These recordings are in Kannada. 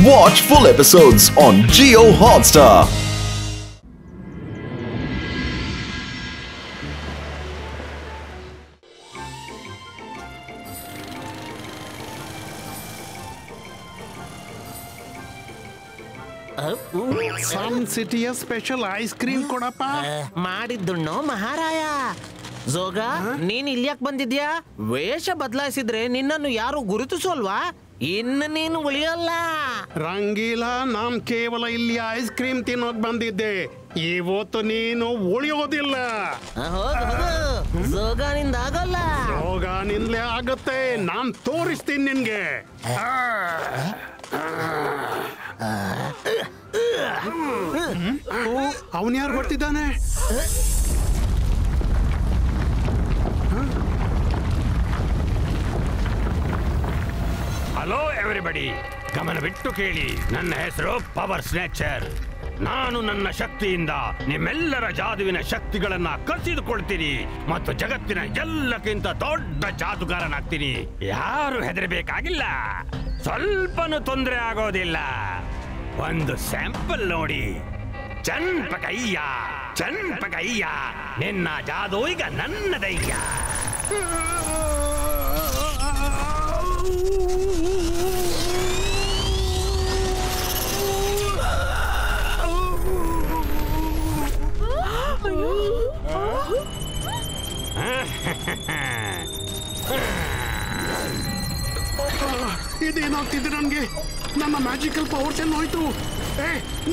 Watch full episodes on Jio Hotstar. ಸನ್ ಸಿಟಿಯ ಸ್ಪೆಷಲ್ ಐಸ್ ಕ್ರೀಮ್ ಕೊಡಪ್ಪ. ಮಾಡಿದ್ದುಣ್ಣು ಮಹಾರಾಯ. ಜೋಗ, ನೀನ್ ಇಲ್ಯಾಕ್ ಬಂದಿದ್ಯಾ? ವೇಷ ಬದಲಾಯಿಸಿದ್ರೆ ನಿನ್ನನ್ನು ಯಾರು ಗುರುತಿಸೋಲ್ವಾ? ಇನ್ನು ನೀನು ಉಳಿಯಲ್ಲ. ರಂಗೀಲಾ, ನಾನ್ ಕೇವಲ ಇಲ್ಲಿ ಐಸ್ ಕ್ರೀಮ್ ತಿನ್ನೋಕ್ ಬಂದಿದ್ದೆ. ಇವತ್ತು ನೀನು ಉಳಿಯೋದಿಲ್ಲ. ಜೋಗಾನಿಂದ ಆಗಲ್ಲ. ಜೋಗಾನಿಂದಲೇ ಆಗತ್ತೆ. ನಾನ್ ತೋರಿಸ್ತೀನಿ ನಿನ್ಗೆ. ಅವನ್ ಯಾರು ಬರ್ತಿದ್ದಾನೆ? ಹಲೋ ಎವ್ರಿಬಡಿ, ಗಮನ ಬಿಟ್ಟು ಕೇಳಿ. ನನ್ನ ಹೆಸರು ಪವರ್ ಸ್ನ್ಯಾಚರ್. ನಾನು ನನ್ನ ಶಕ್ತಿಯಿಂದ ನಿಮ್ಮೆಲ್ಲರ ಜಾದುವಿನ ಶಕ್ತಿಗಳನ್ನ ಕಸಿದುಕೊಳ್ತೀನಿ ಮತ್ತು ಜಗತ್ತಿನ ಎಲ್ಲಕ್ಕಿಂತ ದೊಡ್ಡ ಜಾದುಗಾರನಾಗ್ತೀನಿ. ಯಾರು ಹೆದರಬೇಕಾಗಿಲ್ಲ, ಸ್ವಲ್ಪನೂ ತೊಂದರೆ ಆಗೋದಿಲ್ಲ. ಒಂದು ಸ್ಯಾಂಪಲ್ ನೋಡಿ. ಚನ್ಪಕಯ್ಯ, ಚನ್ಪಕಯ್ಯ, ನಿನ್ನ ಜಾದು ಈಗ ನನ್ನದಯ್ಯ. ಇದೇನಾಗ್ತಿದೆ ನನ್ಗೆ? ನನ್ನ ಮ್ಯಾಜಿಕಲ್ ಪವರ್ಸ್ ಎಲ್ಲ ಹೋಯ್ತು.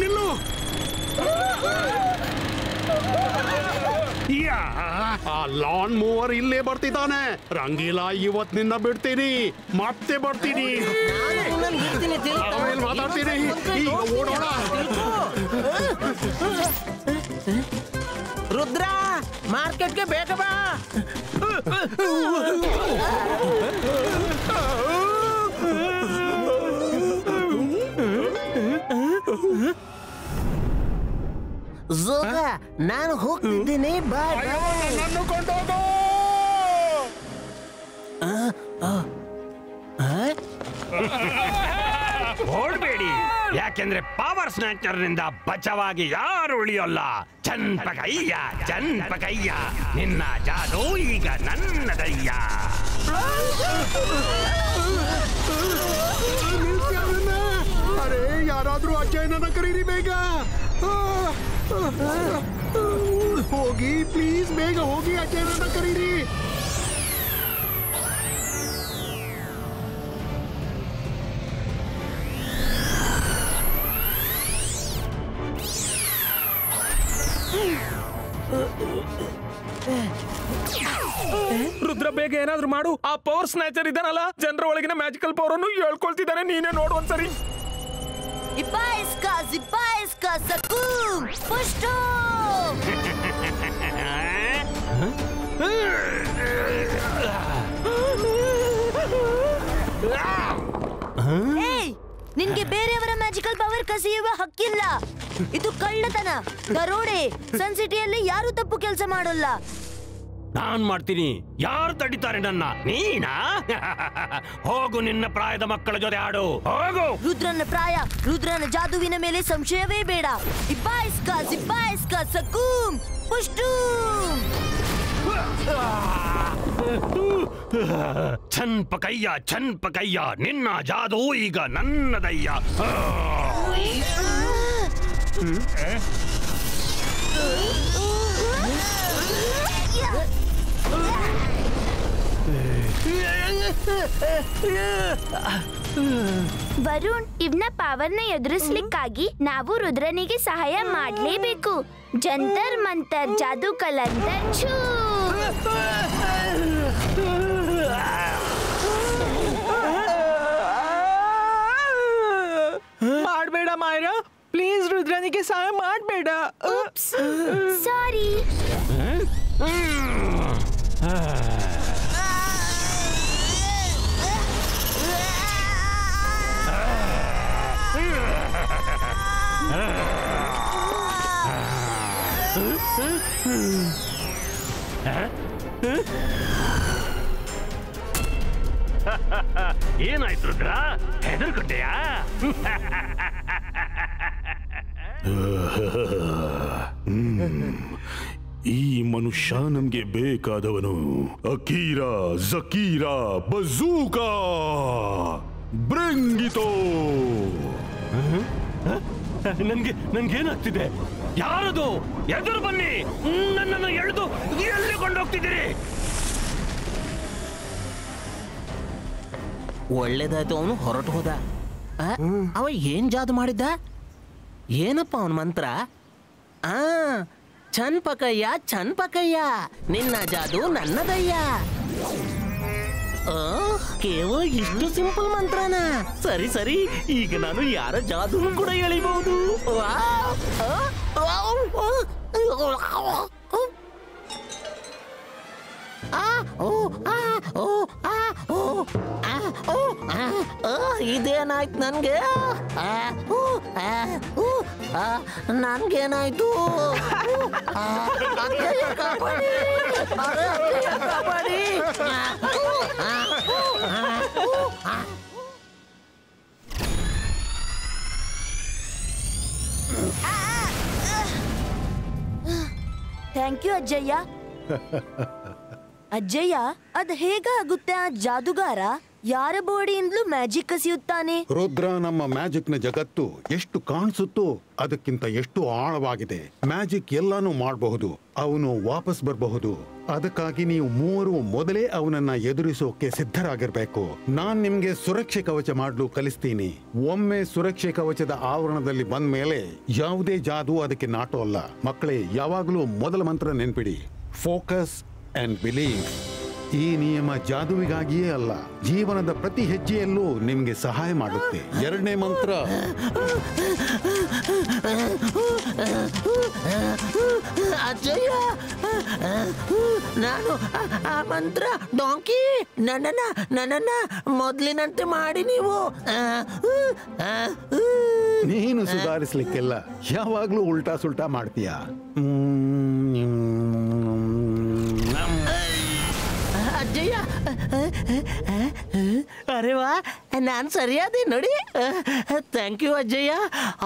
ನಿಲ್ಲು. ಆ ಲಾನ್ ಮೂವರ್ ಇಲ್ಲೇ ಬರ್ತಿದ್ದಾನೆ. ರಂಗೀಲಾ, ಇವತ್ ನಿನ್ನ ಬಿಡ್ತೀನಿ, ಮತ್ತೆ ಬರ್ತೀನಿ. ಆಮೇಲೆ ಮಾತಾಡ್ತೀನಿ. ಈಗ ಓಡೋಣ. ರುದ್ರ, ಮಾರ್ಕೆಟ್ಗೆ ಬೇಗ ಬಾ. ಜೋಗ, ನಾನು ಹೋಗ್ತಿದ್ದೀನಿ. ಬಾಯ್. ಓಡ್ಬೇಡಿ, ಯಾಕೆಂದ್ರೆ ಪವರ್ ಸ್ನ್ಯಾಚರ್ ನಿಂದ ಬಚಾವಾಗಿ ಯಾರು ಉಳಿಯೋಲ್ಲ. ಚನ್ಪಕಯ್ಯ, ಚನ್ಪಕಯ್ಯ, ನಿನ್ನ ಜಾದು ಈಗ ನನ್ನದಯ್ಯ. ಅರೆ, ಯಾರಾದ್ರೂ ಅಜ್ಜಯ್ಯನನ್ನ ಕರೀರಿ ಬೇಗ. ಹೋಗಿ ಪ್ಲೀಸ್, ಬೇಗ ಹೋಗಿ ಅಜ್ಜಯ್ಯನನ್ನ ಕರೀರಿ. ರುದ್ರ, ಬೇಗ ಏನಾದ್ರೂ ಮಾಡು. ಆ ಪವರ್ ಸ್ನ್ಯಾಚರ್ ಇದ್ದಾನಲ್ಲ, ಜನರ ಒಳಗಿನ ಮ್ಯಾಜಿಕಲ್ ಪವರ್ ಅನ್ನು ಹೇಳ್ಕೊಳ್ತಿದ್ದಾನೆ. ನೀನೇ ನೋಡು ಒಂದ್ಸರಿ. ನಿನ್ಗೆ ಬೇರೆಯವರ ಮ್ಯಾಜಿಕಲ್ ಪವರ್ ಕಸಿಯುವ ಹಕ್ಕಿಲ್ಲ. ಇದು ಕಳ್ಳತನ, ದರೋಡೆ. ಸನ್ ಸಿಟಿಯಲ್ಲಿ ಯಾರು ತಪ್ಪು ಕೆಲಸ ಮಾಡೋಲ್ಲ. ನಾನ್ ಮಾಡ್ತೀನಿ. ಯಾರು ತಡಿತಾರೆ ನನ್ನ? ನೀನಾ? ಹೋಗು, ನಿನ್ನ ಪ್ರಾಯದ ಮಕ್ಕಳ ಜೊತೆ ಆಡು. ಹೋಗು. ರುದ್ರನ ಪ್ರಾಯ, ರುದ್ರನ ಜಾದುವಿನ ಮೇಲೆ ಸಂಶಯವೇ ಬೇಡ. ಜಿಬ್ಬಾ ಸಕೂಮ್ ಪುಷ್ಟು. ಚನ್ಪಕಯ್ಯ, ಚನ್ಪಕಯ್ಯ, ನಿನ್ನ ಜಾದು ಈಗ ನನ್ನದಯ್ಯ. ವರುಣ್, ಇವನ ಪವರ್ನ ಎದುರಿಸ್ಲಿಕ್ಕಾಗಿ ನಾವು ರುದ್ರನಿಗೆ ಸಹಾಯ ಮಾಡ್ಲೇಬೇಕು. ಜಂತರ್ ಮಂತರ್ ಜಾದೂ ಕಲಂದರ್ ಛೂ. ಮಾಡ್ಬೇಡ ಮಾಯರಾ, ಪ್ಲೀಸ್ ರುದ್ರನಿಗೆ ಸಹಾಯ ಮಾಡ್ಬೇಡ. ಸಾರಿ. ಏನಾಯ್ತು ರುದ್ರ? ಹೆದರ್ಕೊಂಡೆಯಾ? ಈ ಮನುಷ್ಯ ನಮ್ಗೆ ಬೇಕಾದವನು. ಅಕೀರಾ ಜಕೀರಾ ಬಜೂಕಾ ಬ್ರಿಂಗಿತೋ. ನನ್ಗೇನಾಗ್ತಿದೆ? ಯಾರದು? ಎದುರು ಬನ್ನಿ, ನನ್ನನ್ನು ಎಳೆದು ಎಲ್ಲಿ ಕೊಂಡೋಗ್ತಿದ್ದೀರಿ? ಒಳ್ಳೇದಾಯ್ತು, ಅವನು ಹೊರಟು ಹೋದ. ಅವ ಏನ್ ಜಾದು ಮಾಡಿದ್ದ? ಏನಪ್ಪ ಅವನ ಮಂತ್ರ? ಚನ್ಪಕಯ್ಯ ಚನ್ಪಕಯ್ಯ, ನಿನ್ನ ಜಾದು ನನ್ನದಯ್ಯ. ಕೇವಲ ಇಷ್ಟು ಸಿಂಪಲ್ ಮಂತ್ರನ? ಸರಿ ಸರಿ, ಈಗ ನಾನು ಯಾರ ಜಾದು ಕೂಡ ಎಳಿಬಹುದು. ಇದೇನಾಯ್ತು ನನ್ಗೆ? ನನ್ಗೇನಾಯ್ತು? ಕಾಪಾಡಿ, ಕಾಪಾಡಿ. ಥ್ಯಾಂಕ್ ಯು ಅಜ್ಜಯ್ಯ. ಅಜ್ಜಯ್ಯ, ಅದ್ ಹೇಗಾಗುತ್ತೆ? ಆ ಜಾದುಗಾರ ಯಾರ ಬಾಡಿಯಿಂದಲೂ ಮ್ಯಾಜಿಕ್ ಕಸಿಯುತ್ತಾನೆ. ರುದ್ರ, ನಮ್ಮ ಮ್ಯಾಜಿಕ್ ನ ಜಗತ್ತು ಎಷ್ಟು ಕಾಣಿಸುತ್ತೋ ಅದಕ್ಕಿಂತ ಎಷ್ಟು ಆಳವಾಗಿದೆ. ಮ್ಯಾಜಿಕ್ ಎಲ್ಲಾನು ಮಾಡಬಹುದು, ಅವನು ವಾಪಸ್ ಬರಬಹುದು. ಅದಕ್ಕಾಗಿ ನೀವು ಮೂವರು ಮೊದಲೇ ಅವನನ್ನ ಎದುರಿಸೋಕೆ ಸಿದ್ಧರಾಗಿರ್ಬೇಕು. ನಾನ್ ನಿಮ್ಗೆ ಸುರಕ್ಷೆ ಕವಚ ಮಾಡಲು ಕಲಿಸ್ತೀನಿ. ಒಮ್ಮೆ ಸುರಕ್ಷೆ ಕವಚದ ಆವರಣದಲ್ಲಿ ಬಂದ ಮೇಲೆ ಯಾವುದೇ ಜಾದು ಅದಕ್ಕೆ ನಾಟೋ ಅಲ್ಲ. ಮಕ್ಕಳೇ, ಯಾವಾಗಲೂ ಮೊದಲ ಮಂತ್ರ ನೆನ್ಪಿಡಿ, ಫೋಕಸ್ ಅಂಡ್ ಬಿಲೀವ್. ಈ ನಿಯಮ ಜಾದುವಿಗಾಗಿಯೇ ಅಲ್ಲ, ಜೀವನದ ಪ್ರತಿ ಹೆಜ್ಜೆಯಲ್ಲೂ ನಿಮ್ಗೆ ಸಹಾಯ ಮಾಡುತ್ತೆ. ಎರಡನೇ ಮಂತ್ರ, ಅಜ್ಜಯ್ಯ, ನಾನು ಆ ಮಂತ್ರ ಡಾಂಕಿ, ನನ್ನನ್ನ ಮೊದ್ಲಿನಂತೆ ಮಾಡಿ ನೀವು. ನೀನು ಸುಧಾರಿಸ್ಲಿಕ್ಕೆಲ್ಲ ಯಾವಾಗ್ಲೂ ಉಲ್ಟಾ ಸುಲ್ಟಾ ಮಾಡ್ತೀಯ. ಅಜ್ಜಯ್ಯ, ಅರೆ ವಾ, ನಾನು ಸರಿಯಾದೆ ನೋಡಿ. ಥ್ಯಾಂಕ್ ಯು ಅಜ್ಜಯ್ಯ.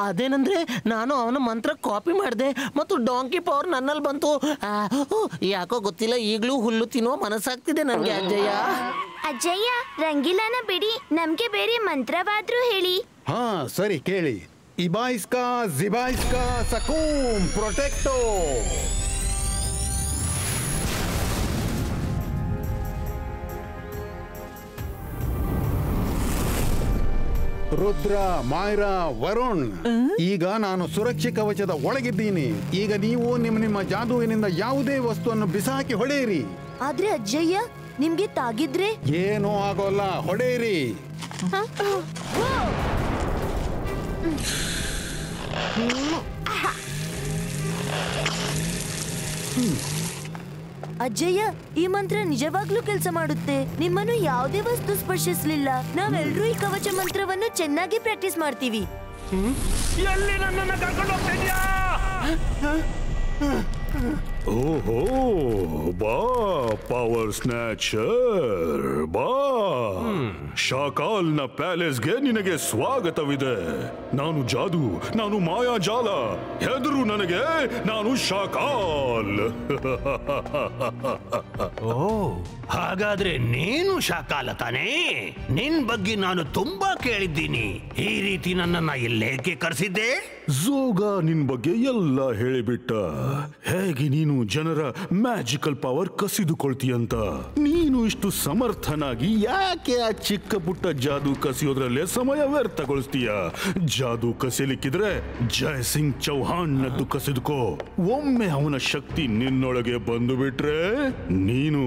ಅದೇನಂದ್ರೆ ನಾನು ಅವನ ಮಂತ್ರ ಕಾಪಿ ಮಾಡಿದೆ ಮತ್ತು ಡಾಂಕಿ ಪವರ್ ನನ್ನಲ್ಲಿ ಬಂತು. ಯಾಕೋ ಗೊತ್ತಿಲ್ಲ, ಈಗಲೂ ಹುಲ್ಲು ತಿನ್ನುವ ಮನಸ್ಸಾಗ್ತಿದೆ ನನಗೆ ಅಜ್ಜಯ್ಯ. ಅಜ್ಜಯ್ಯ, ರಂಗಿಲಾನ ಬಿಡಿ, ನಮ್ಗೆ ಬೇರೆ ಮಂತ್ರವಾದ್ರೂ ಹೇಳಿ. ಹಾ ಸರಿ, ಕೇಳಿ. ಇಬಾಯಿಸ್ಕಾ ಜಿಬಾಯಿಸ್ಕಾ ಸಕೂಮ್ ಪ್ರೊಟೆಕ್ಟೋ. ರುದ್ರ, ಮಾಯ್ರಾ, ವರುಣ್, ಈಗ ನಾನು ಸುರಕ್ಷೆ ಕವಚದ ಒಳಗಿದ್ದೀನಿ. ಈಗ ನೀವು ನಿಮ್ಮ ಜಾದುವಿನಿಂದ ಯಾವುದೇ ವಸ್ತುವನ್ನು ಬಿಸಾಕಿ ಹೊಡೆಯಿರಿ. ಆದ್ರೆ ಅಜ್ಜಯ್ಯ, ನಿಮ್ಗೆ ತಾಗಿದ್ರೆ? ಏನೂ ಆಗೋಲ್ಲ, ಹೊಡೆಯಿರಿ. ಅಜ್ಜಯ್ಯ, ಈ ಮಂತ್ರ ನಿಜವಾಗ್ಲೂ ಕೆಲಸ ಮಾಡುತ್ತೆ. ನಿಮ್ಮನ್ನು ಯಾವುದೇ ವಸ್ತು ಸ್ಪರ್ಶಿಸಲಿಲ್ಲ. ನಾವೆಲ್ಲರೂ ಈ ಕವಚ ಮಂತ್ರವನ್ನು ಚೆನ್ನಾಗಿ ಪ್ರಾಕ್ಟೀಸ್ ಮಾಡ್ತೀವಿ. ಎಲ್ಲಿ ನನ್ನನ್ನು ಕರ್ಕೊಂಡು ಹೋಗ್ತಾ ಇದೀಯಾ? ಓಹೋ, ಬಾ ಪವರ್ ಸ್ನ್ಯಾಚರ್, ಬಾ. ಶಾಕಾಲ್ನ ಪ್ಯಾಲೇಸ್ಗೆ ನಿನಗೆ ಸ್ವಾಗತವಿದೆ. ನಾನು ಜಾದು, ನಾನು ಮಾಯಾಜಾಲ. ಹೆದರು ನನಗೆ, ನಾನು ಶಾಕಾಲ್. ಓ, ಹಾಗಾದ್ರೆ ನೀನು ಶಾಕಾಲ ತಾನೇ? ನಿನ್ ಬಗ್ಗೆ ನಾನು ತುಂಬಾ ಕೇಳಿದ್ದೀನಿ. ಈ ರೀತಿ ನನ್ನನ್ನ ಇಲ್ಲೇಕೆ ಕರೆಸಿದ್ದೆ? ಝೋಗ ನಿನ್ ಬಗ್ಗೆ ಎಲ್ಲ ಹೇಳಿಬಿಟ್ಟ. ಹೇಗೆ ನೀನು ಜನರ ಮ್ಯಾಜಿಕಲ್ ಪವರ್ ಕಸಿದುಕೊಳ್ತೀಯಂತ. ನೀನು ಇಷ್ಟು ಸಮರ್ಥನಾಗಿ ಯಾಕೆ ಆ ಚಿಕ್ಕ ಪುಟ್ಟ ಜಾದು ಕಸಿಯೋದ್ರಲ್ಲೇ ಸಮಯ ವ್ಯರ್ಥಗೊಳಿಸ್ತೀಯ? ಜಾದು ಕಸಿಲಿಕ್ಕಿದ್ರೆ ಜಯ್ ಸಿಂಗ್ ಚೌಹಾಣ್ ನದ್ದು ಕಸಿದುಕೋ. ಒಮ್ಮೆ ಅವನ ಶಕ್ತಿ ನಿನ್ನೊಳಗೆ ಬಂದು ಬಿಟ್ರೆ ನೀನು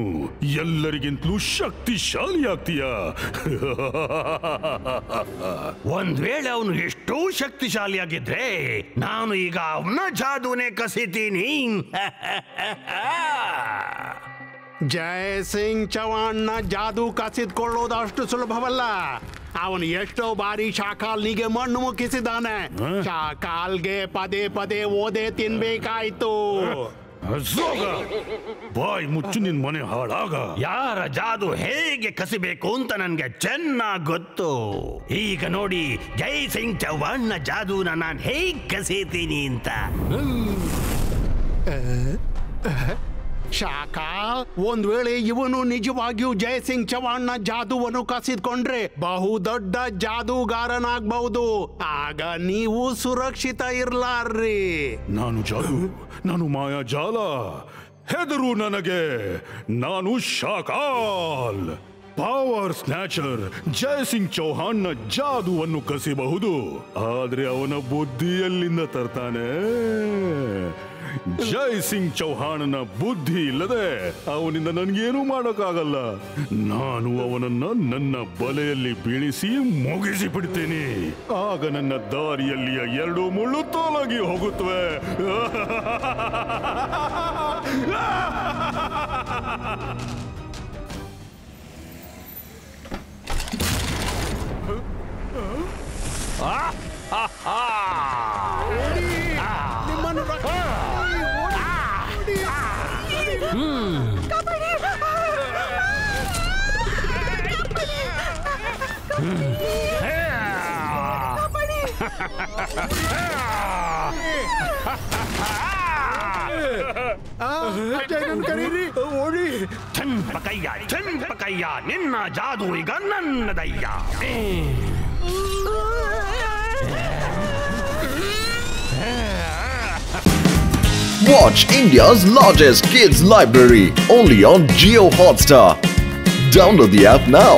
ಎಲ್ಲರಿಗಿಂತಲೂ ಶಕ್ತಿಶಾಲಿ ಆಗ್ತೀಯ. ಒಂದ್ ವೇಳೆ ಅವನು ಎಷ್ಟೋ ಶಕ್ತಿಶಾಲಿಯಾಗಿದ್ರೆ ನಾನು ಈಗ ಅವನ ಜಾದೂನೇ ಕಸಿತೀನಿ. ಜಯ್ ಸಿಂಗ್ ಚೌಹಾಣ್ನ ಜಾದು ಕಸಿದ್ಕೊಳ್ಳೋದು ಅಷ್ಟು ಸುಲಭವಲ್ಲ. ಅವನು ಎಷ್ಟೋ ಬಾರಿ ಶಾಕಾಲ್ನಿಗೆ ಮಣ್ಣು ಮುಕ್ಕಿಸಿದ್ದಾನೆ. ಶಾಕಾಲ್ಗೆ ಪದೇ ಪದೇ ಓದೆ ತಿನ್ಬೇಕಾಯ್ತು. ಅಜೋಗ, ಬಾಯ್ ಮುಚ್ಚು ನಿನ್ ಮನೆ ಹಾಳಾಗ. ಯಾರ ಜಾದು ಹೇಗೆ ಕಸಿಬೇಕು ಅಂತ ನನ್ಗೆ ಚೆನ್ನಾಗ್ ಗೊತ್ತು. ಈಗ ನೋಡಿ ಜೈ ಸಿಂಗ್ ಚೌಹಾಣ್ನ ಜಾದೂನ ನಾನು ಹೇಗ್ ಕಸೀತೀನಿ ಅಂತ. ಶಾಖಾ, ಒಂದ್ ವೇಳೆ ಇವನು ನಿಜವಾಗಿಯೂ ಜಯಸಿಂಗ್ ಚೌಹಾಣ್ನ ಜಾದುವನ್ನು ಕಸಿದ್ಕೊಂಡ್ರೆ ಬಹುದೊಡ್ಡ ಜಾದೂಗಾರನಾಗಬಹುದು. ಆಗ ನೀವು ಸುರಕ್ಷಿತ ಇರ್ಲಾರ್ರಿ. ನಾನು ಮಾಯಾ ಜಾಲ. ಹೆದರು ನನಗೆ. ನಾನು ಶಾಕಾಲ್, ಪವರ್ ಸ್ನ್ಯಾಚರ್. ಜಯಸಿಂಗ್ ಚೌಹಾಣ್ನ ಜಾದುವನ್ನು ಕಸಿಬಹುದು, ಆದ್ರೆ ಅವನ ಬುದ್ಧಿ ಎಲ್ಲಿಂದ ತರ್ತಾನೆ? ಜೈ ಸಿಂಗ್ ಚೌಹಾಣನ ಬುದ್ಧಿ ಇಲ್ಲದೆ ಅವನಿಂದ ನನ್ಗೇನು ಮಾಡೋಕ್ಕಾಗಲ್ಲ. ನಾನು ಅವನನ್ನ ನನ್ನ ಬಲೆಯಲ್ಲಿ ಬೀಳಿಸಿ ಮುಗಿಸಿ ಬಿಡ್ತೀನಿ. ಆಗ ನನ್ನ ದಾರಿಯಲ್ಲಿಯ 2 ಮುಳ್ಳು ತೊಲಗಿ ಹೋಗುತ್ತವೆ. ಚಂಪಕಯ್ಯ, ನಿನ್ನ ಜಾದು ಈಗ ನನ್ನದಯ್ಯ. Watch India's largest kids library only on Jio Hotstar. Download the app now.